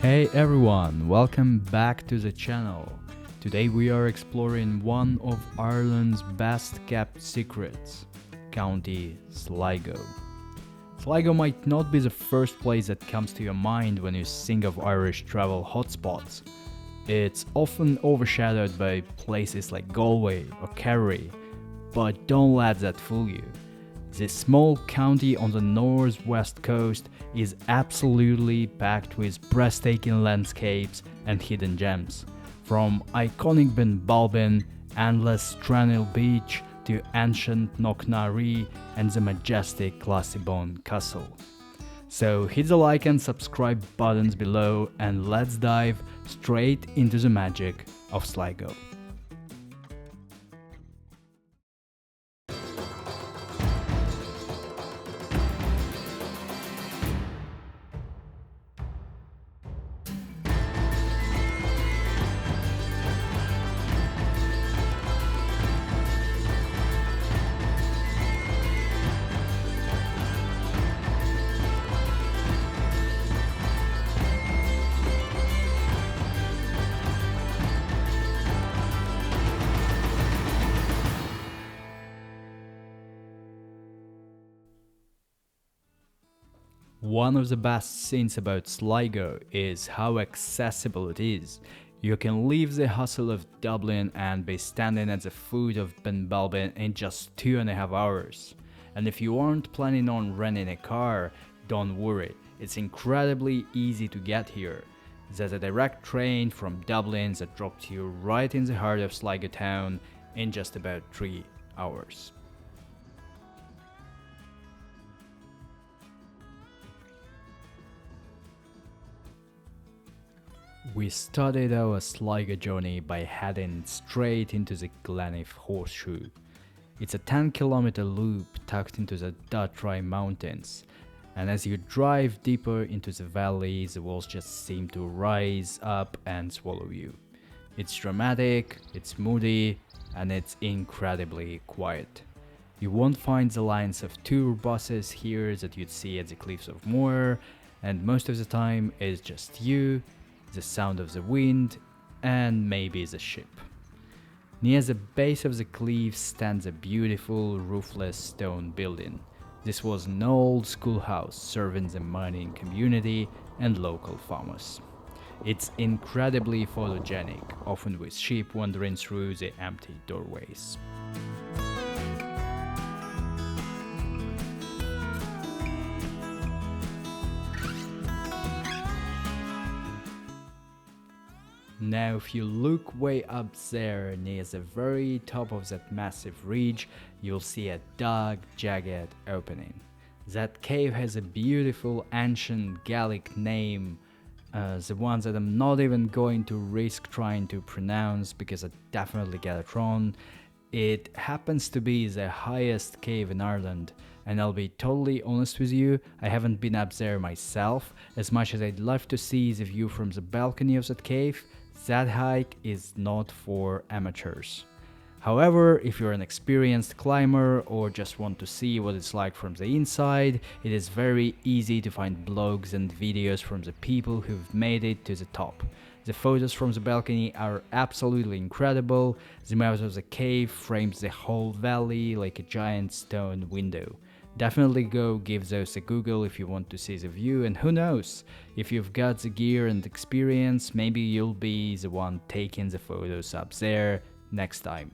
Hey everyone, welcome back to the channel. Today we are exploring one of Ireland's best kept secrets, County Sligo. Sligo might not be the first place that comes to your mind when you think of Irish travel hotspots. It's often overshadowed by places like Galway or Kerry, but don't let that fool you. This small county on the northwest coast is absolutely packed with breathtaking landscapes and hidden gems. From iconic Benbulben, endless Strandhill Beach to ancient Knocknarea and the majestic Classiebawn Castle. So hit the like and subscribe buttons below and let's dive straight into the magic of Sligo. One of the best things about Sligo is how accessible it is. You can leave the hustle of Dublin and be standing at the foot of Benbulben in just 2.5 hours. And if you aren't planning on renting a car, don't worry, it's incredibly easy to get here. There's a direct train from Dublin that drops you right in the heart of Sligo town in just about 3 hours. We started our Sligo journey by heading straight into the Gleniff Horseshoe. It's a 10-kilometer loop tucked into the Dottry Mountains, and as you drive deeper into the valley, the walls just seem to rise up and swallow you. It's dramatic, it's moody, and it's incredibly quiet. You won't find the lines of tour buses here that you'd see at the Cliffs of Moher, and most of the time it's just you, the sound of the wind, and maybe the ship. Near the base of the cliff stands a beautiful roofless stone building. This was an old schoolhouse serving the mining community and local farmers. It's incredibly photogenic, often with sheep wandering through the empty doorways. Now if you look way up there near the very top of that massive ridge, you'll see a dark, jagged opening. That cave has a beautiful ancient Gaelic name, the one that I'm not even going to risk trying to pronounce because I definitely get it wrong. It happens to be the highest cave in Ireland, and I'll be totally honest with you, I haven't been up there myself. As much as I'd love to see the view from the balcony of that cave, that hike is not for amateurs. However, if you're an experienced climber or just want to see what it's like from the inside, it is very easy to find blogs and videos from the people who've made it to the top. The photos from the balcony are absolutely incredible. The mouth of the cave frames the whole valley like a giant stone window. Definitely go give those a Google if you want to see the view, and who knows, if you've got the gear and experience, maybe you'll be the one taking the photos up there next time.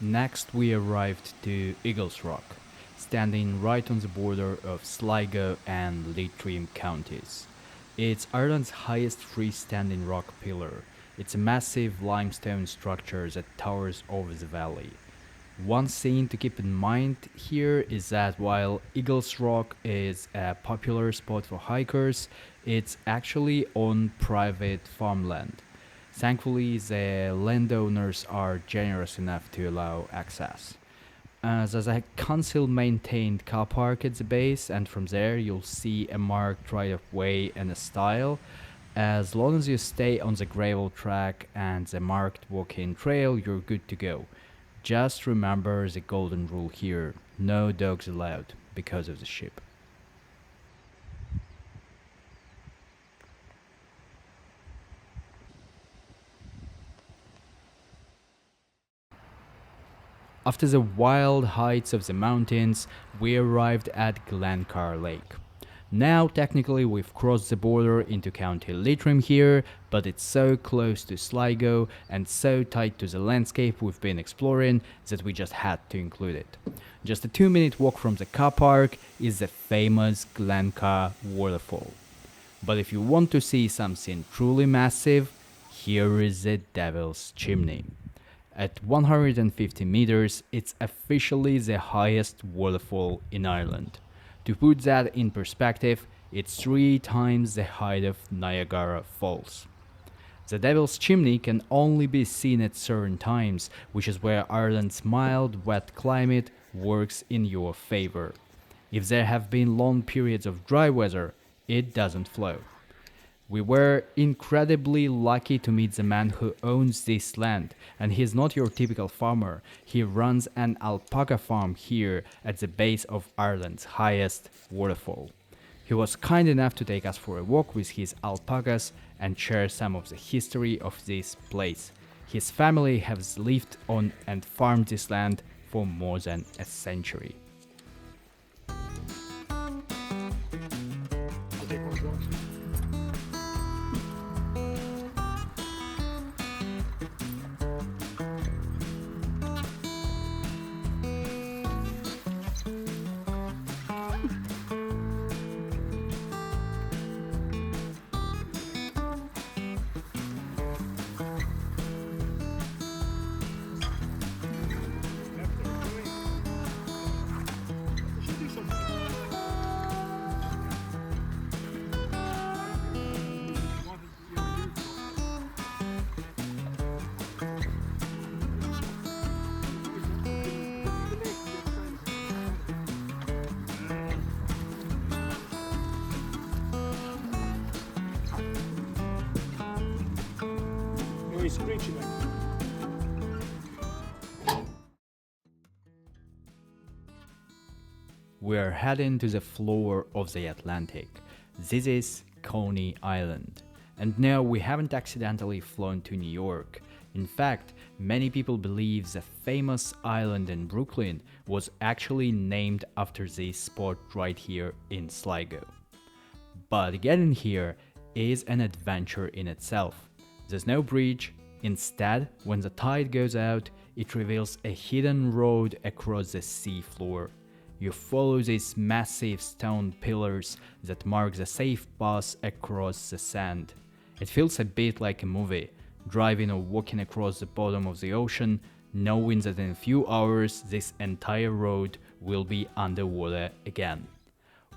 Next, we arrived to Eagles Rock, standing right on the border of Sligo and Leitrim counties. It's Ireland's highest freestanding rock pillar. It's a massive limestone structure that towers over the valley. One thing to keep in mind here is that while Eagles Rock is a popular spot for hikers, it's actually on private farmland. Thankfully, the landowners are generous enough to allow access. There's a council maintained car park at the base, and from there you'll see a marked right of way and a stile. As long as you stay on the gravel track and the marked walking trail, you're good to go. Just remember the golden rule here: no dogs allowed because of the sheep. After the wild heights of the mountains, we arrived at Glencar Lake. Now, technically, we've crossed the border into County Leitrim here, but it's so close to Sligo and so tight to the landscape we've been exploring that we just had to include it. Just a 2-minute walk from the car park is the famous Glencar Waterfall. But if you want to see something truly massive, here is the Devil's Chimney. At 150 meters, it's officially the highest waterfall in Ireland. To put that in perspective, it's 3 times the height of Niagara Falls. The Devil's Chimney can only be seen at certain times, which is where Ireland's mild, wet climate works in your favor. If there have been long periods of dry weather, it doesn't flow. We were incredibly lucky to meet the man who owns this land, and he's not your typical farmer. He runs an alpaca farm here at the base of Ireland's highest waterfall. He was kind enough to take us for a walk with his alpacas and share some of the history of this place. His family has lived on and farmed this land for more than a century. Screeching like. We're heading to the floor of the Atlantic. This is Coney Island. And no, we haven't accidentally flown to New York. In fact, many people believe the famous island in Brooklyn was actually named after this spot right here in Sligo. But getting here is an adventure in itself. There's no bridge. Instead, when the tide goes out, it reveals a hidden road across the sea floor. You follow these massive stone pillars that mark the safe path across the sand. It feels a bit like a movie, driving or walking across the bottom of the ocean, knowing that in a few hours this entire road will be underwater again.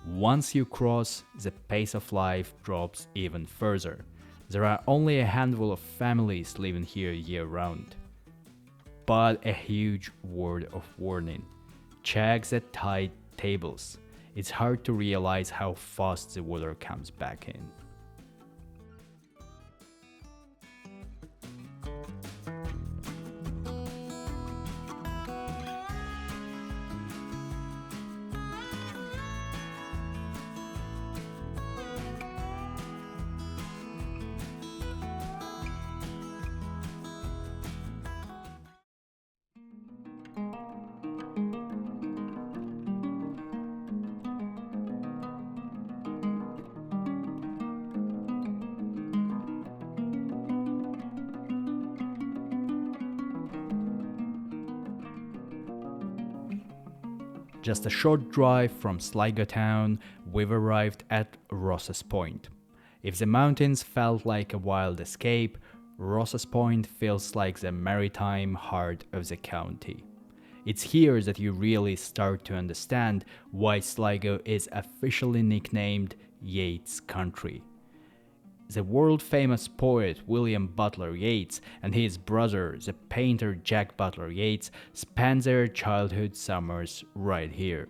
Once you cross, the pace of life drops even further. There are only a handful of families living here year-round. But a huge word of warning. Check the tide tables. It's hard to realize how fast the water comes back in. Just a short drive from Sligo town, we've arrived at Ross's Point. If the mountains felt like a wild escape, Ross's Point feels like the maritime heart of the county. It's here that you really start to understand why Sligo is officially nicknamed Yeats Country. The world-famous poet William Butler Yeats and his brother, the painter Jack Butler Yeats, spent their childhood summers right here.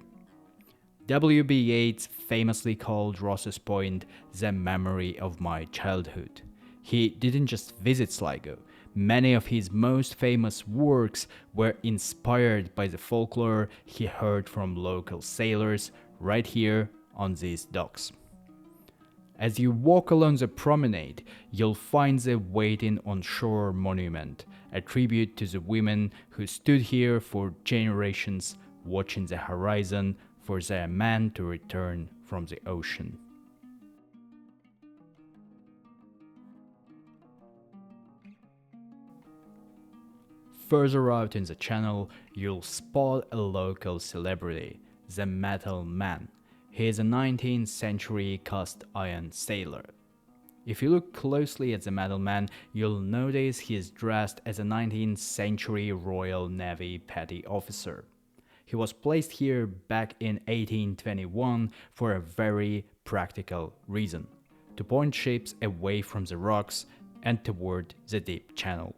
W.B. Yeats famously called Ross's Point the memory of my childhood. He didn't just visit Sligo. Many of his most famous works were inspired by the folklore he heard from local sailors right here on these docks. As you walk along the promenade, you'll find the Waiting on Shore monument, a tribute to the women who stood here for generations watching the horizon for their men to return from the ocean. Further out in the channel, you'll spot a local celebrity, the Metal Man. He is a 19th century cast iron sailor. If you look closely at the Metal Man, you'll notice he is dressed as a 19th century Royal Navy petty officer. He was placed here back in 1821 for a very practical reason: to point ships away from the rocks and toward the deep channel.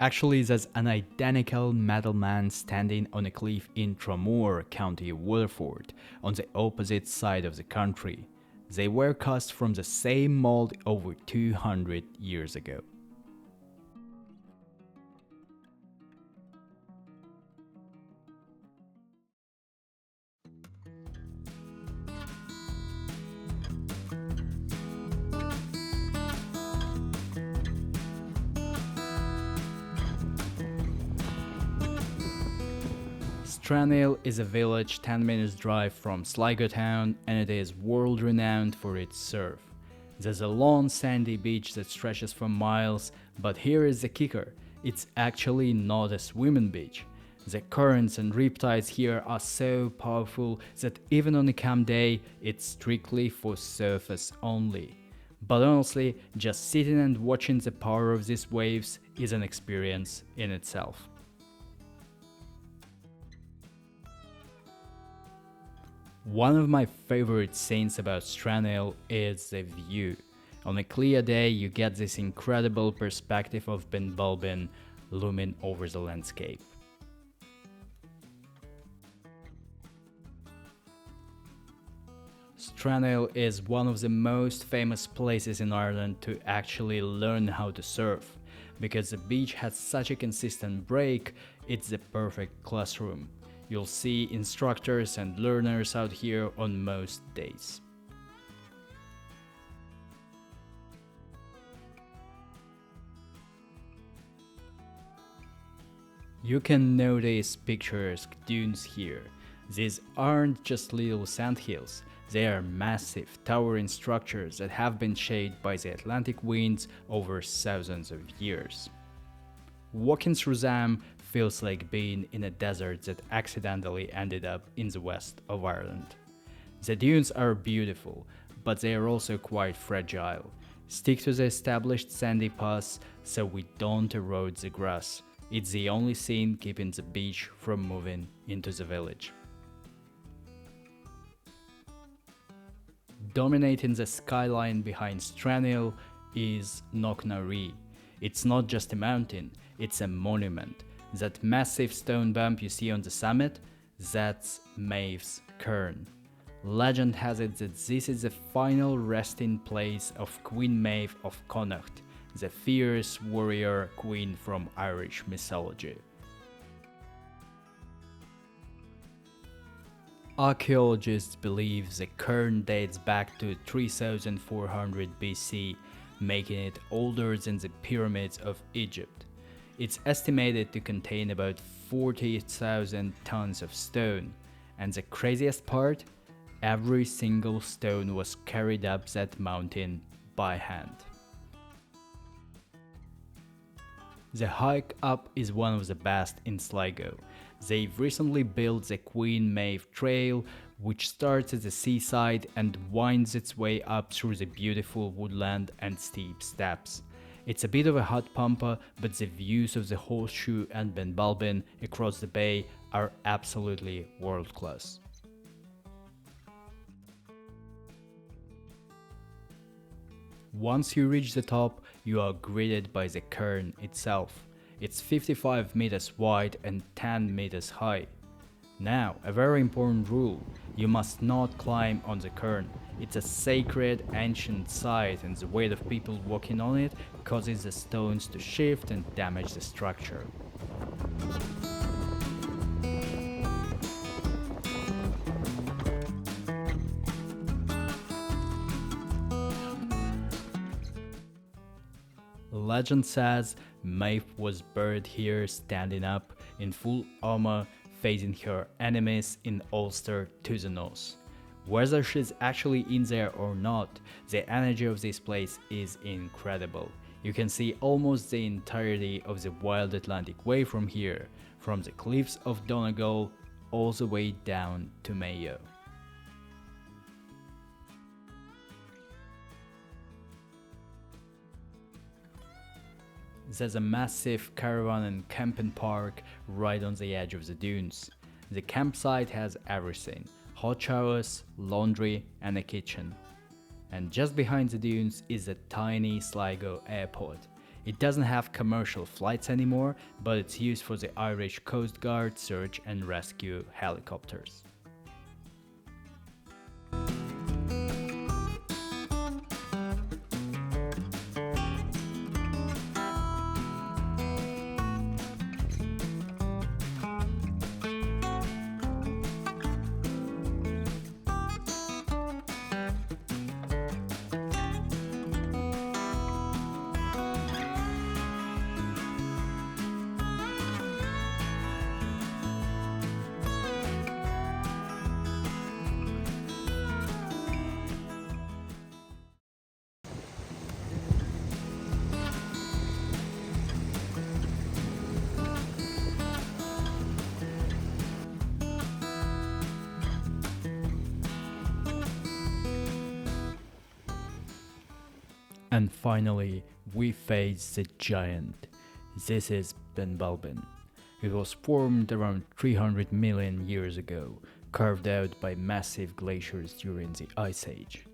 Actually, there's an identical Metal Man standing on a cliff in Tramore, County Waterfall, on the opposite side of the country. They were cast from the same mold over 200 years ago. Strandhill is a village 10 minutes drive from Sligo town, and it is world renowned for its surf. There's a long sandy beach that stretches for miles, but here is the kicker: it's actually not a swimming beach. The currents and riptides here are so powerful that even on a calm day, it's strictly for surfers only. But honestly, just sitting and watching the power of these waves is an experience in itself. One of my favorite things about Strandhill is the view. On a clear day, you get this incredible perspective of Benbulben looming over the landscape. Strandhill is one of the most famous places in Ireland to actually learn how to surf. Because the beach has such a consistent break, it's the perfect classroom. You'll see instructors and learners out here on most days. You can notice picturesque dunes here. These aren't just little sandhills, they are massive, towering structures that have been shaped by the Atlantic winds over thousands of years. Walking through them feels like being in a desert that accidentally ended up in the west of Ireland. The dunes are beautiful, but they are also quite fragile. Stick to the established sandy paths so we don't erode the grass. It's the only thing keeping the beach from moving into the village. Dominating the skyline behind Strandhill is Knocknarea. It's not just a mountain, it's a monument. That massive stone bump you see on the summit, that's Maeve's cairn. Legend has it that this is the final resting place of Queen Maeve of Connacht, the fierce warrior queen from Irish mythology. Archaeologists believe the cairn dates back to 3400 BC, making it older than the pyramids of Egypt. It's estimated to contain about 40,000 tons of stone, and the craziest part? Every single stone was carried up that mountain by hand. The hike up is one of the best in Sligo. They've recently built the Queen Maeve Trail, which starts at the seaside and winds its way up through the beautiful woodland and steep steps. It's a bit of a hot pampa, but the views of the Horseshoe and Benbulben across the bay are absolutely world class. Once you reach the top, you are greeted by the cairn itself. It's 55 meters wide and 10 meters high. Now, a very important rule: you must not climb on the cairn. It's a sacred ancient site, and the weight of people walking on it causes the stones to shift and damage the structure. Legend says Maeve was buried here standing up in full armor, facing her enemies in Ulster to the north. Whether she's actually in there or not, the energy of this place is incredible. You can see almost the entirety of the wild Atlantic Way from here, from the cliffs of Donegal all the way down to Mayo. There's a massive caravan and camping park right on the edge of the dunes. The campsite has everything: hot showers, laundry, and a kitchen. And just behind the dunes is the tiny Sligo airport. It doesn't have commercial flights anymore, but it's used for the Irish Coast Guard search and rescue helicopters. And finally, we face the giant. This is Benbulben. It was formed around 300 million years ago, carved out by massive glaciers during the Ice Age.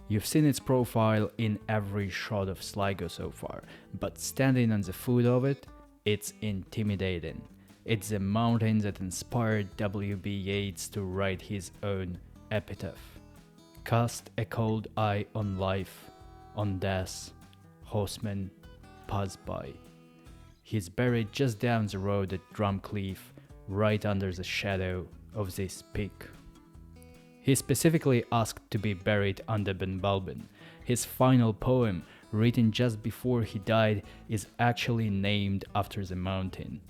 You've seen its profile in every shot of Sligo so far, but standing on the foot of it, it's intimidating. It's the mountain that inspired W.B. Yeats to write his own epitaph. Cast a cold eye on life, on death, horsemen pass by. He's buried just down the road at Drumcliff, right under the shadow of this peak. He specifically asked to be buried under Benbulben. His final poem, written just before he died, is actually named after the mountain.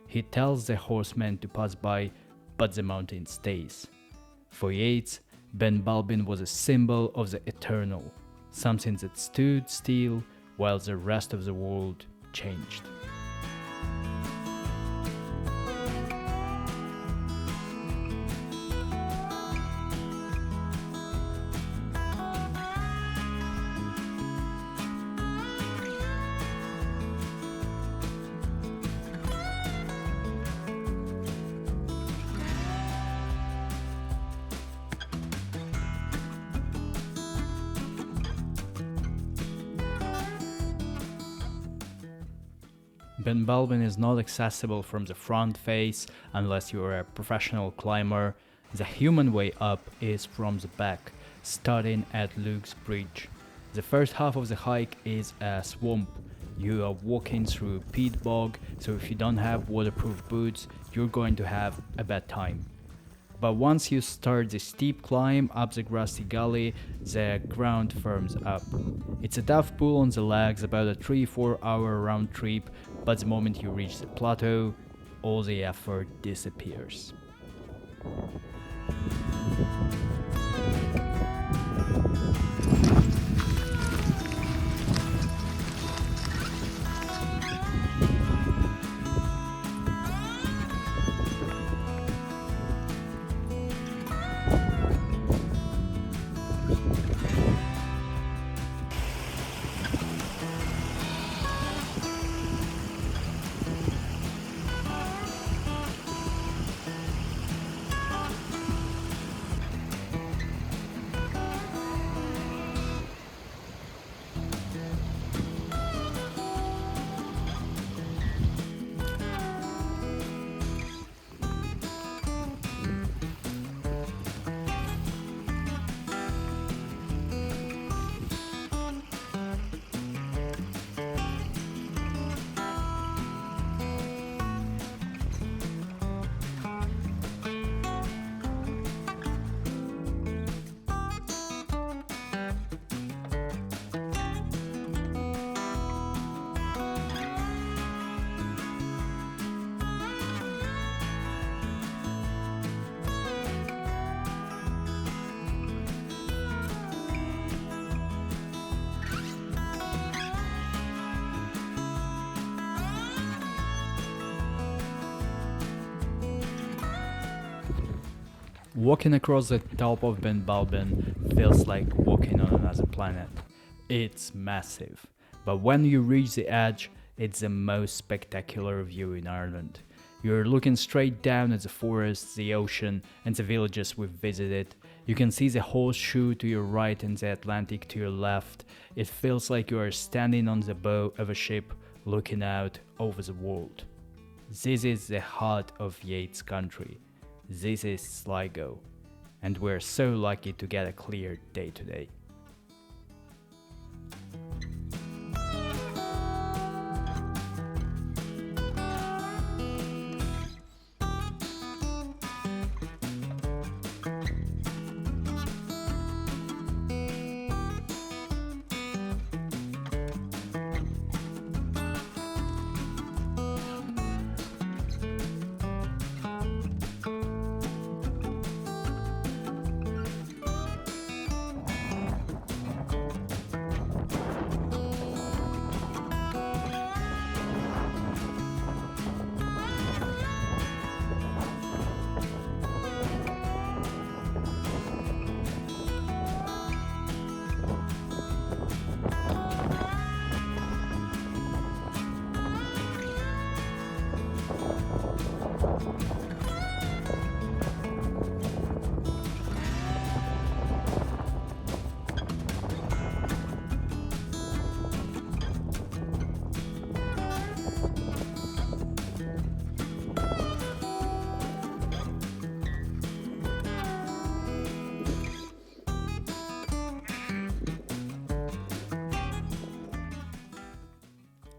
He tells the horsemen to pass by, but the mountain stays. For Yeats, Benbulben was a symbol of the eternal, something that stood still while the rest of the world changed. Benbulben is not accessible from the front face unless you are a professional climber. The human way up is from the back, starting at Luke's Bridge. The first half of the hike is a swamp. You are walking through peat bog, so if you don't have waterproof boots, you're going to have a bad time. But once you start the steep climb up the grassy gully, the ground firms up. It's a tough pull on the legs, about a 3-4 hour round trip, but the moment you reach the plateau, all the effort disappears. Walking across the top of Benbulben feels like walking on another planet. It's massive, but when you reach the edge, it's the most spectacular view in Ireland. You're looking straight down at the forests, the ocean, and the villages we've visited. You can see the Horseshoe to your right and the Atlantic to your left. It feels like you are standing on the bow of a ship looking out over the world. This is the heart of Yates country. This is Sligo, and we're so lucky to get a clear day today.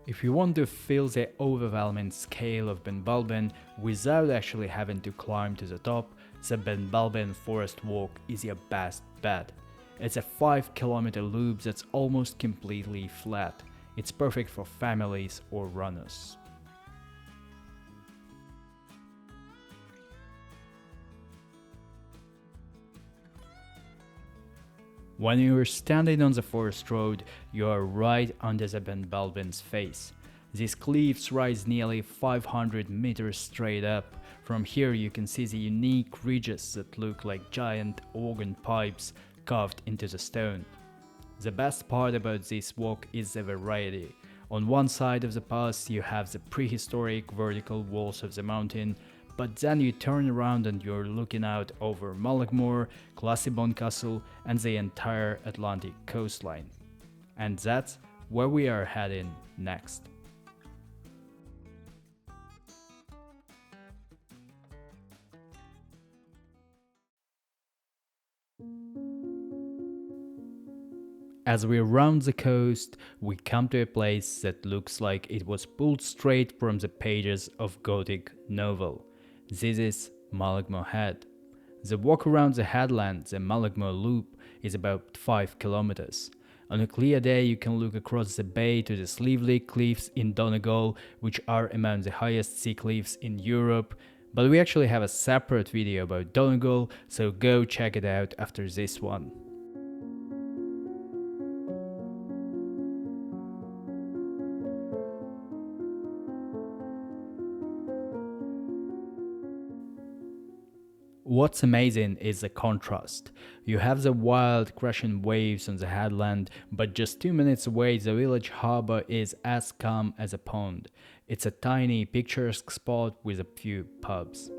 If you want to feel the overwhelming scale of Benbulben without actually having to climb to the top, the Benbulben Forest Walk is your best bet. It's a 5-kilometer loop that's almost completely flat. It's perfect for families or runners. When you are standing on the forest road, you are right under the Benbulben's face. These cliffs rise nearly 500 meters straight up. From here you can see the unique ridges that look like giant organ pipes carved into the stone. The best part about this walk is the variety. On one side of the pass you have the prehistoric vertical walls of the mountain, but then you turn around and you're looking out over Mullaghmore, Classiebawn Castle, and the entire Atlantic coastline. And that's where we are heading next. As we round the coast, we come to a place that looks like it was pulled straight from the pages of Gothic novel. This is Mullaghmore Head. The walk around the headland, the Mullaghmore Loop, is about 5 kilometers. On a clear day you can look across the bay to the Slively Cliffs in Donegal, which are among the highest sea cliffs in Europe, but we actually have a separate video about Donegal, so go check it out after this one. What's amazing is the contrast. You have the wild, crashing waves on the headland, but just 2 minutes away the village harbour is as calm as a pond. It's a tiny, picturesque spot with a few pubs.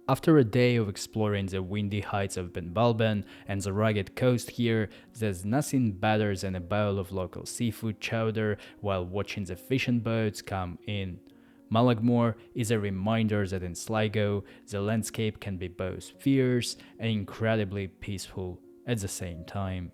After a day of exploring the windy heights of Benbulben and the rugged coast here, there's nothing better than a bowl of local seafood chowder while watching the fishing boats come in. Mullaghmore is a reminder that in Sligo, the landscape can be both fierce and incredibly peaceful at the same time.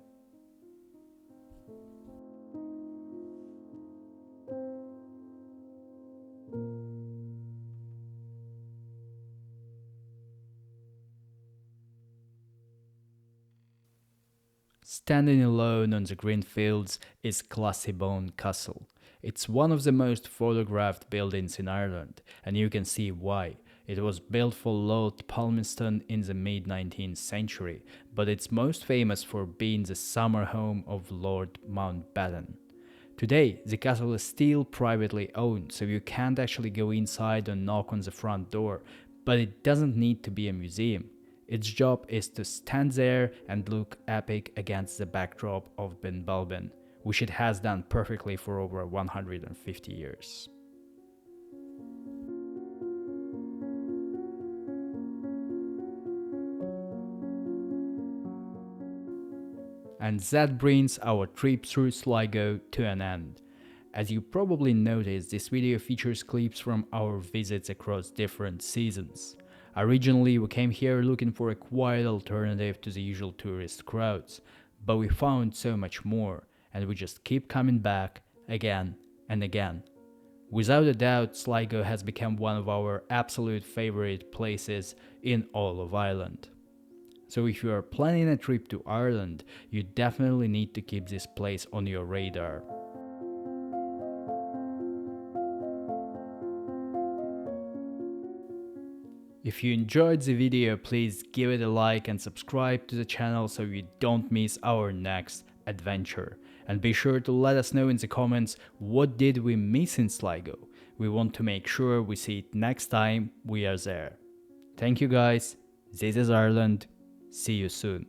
Standing alone on the green fields is Classiebawn Castle. It's one of the most photographed buildings in Ireland, and you can see why. It was built for Lord Palmerston in the mid-19th century, but it's most famous for being the summer home of Lord Mountbatten. Today, the castle is still privately owned, so you can't actually go inside or knock on the front door, but it doesn't need to be a museum. Its job is to stand there and look epic against the backdrop of Benbulben, which it has done perfectly for over 150 years. And that brings our trip through Sligo to an end. As you probably noticed, this video features clips from our visits across different seasons. Originally, we came here looking for a quiet alternative to the usual tourist crowds, but we found so much more, and we just keep coming back again and again. Without a doubt, Sligo has become one of our absolute favorite places in all of Ireland. So if you are planning a trip to Ireland, you definitely need to keep this place on your radar. If you enjoyed the video, please give it a like and subscribe to the channel so you don't miss our next adventure. And be sure to let us know in the comments what did we miss in Sligo. We want to make sure we see it next time we are there. Thank you guys, this is Ireland. See you soon.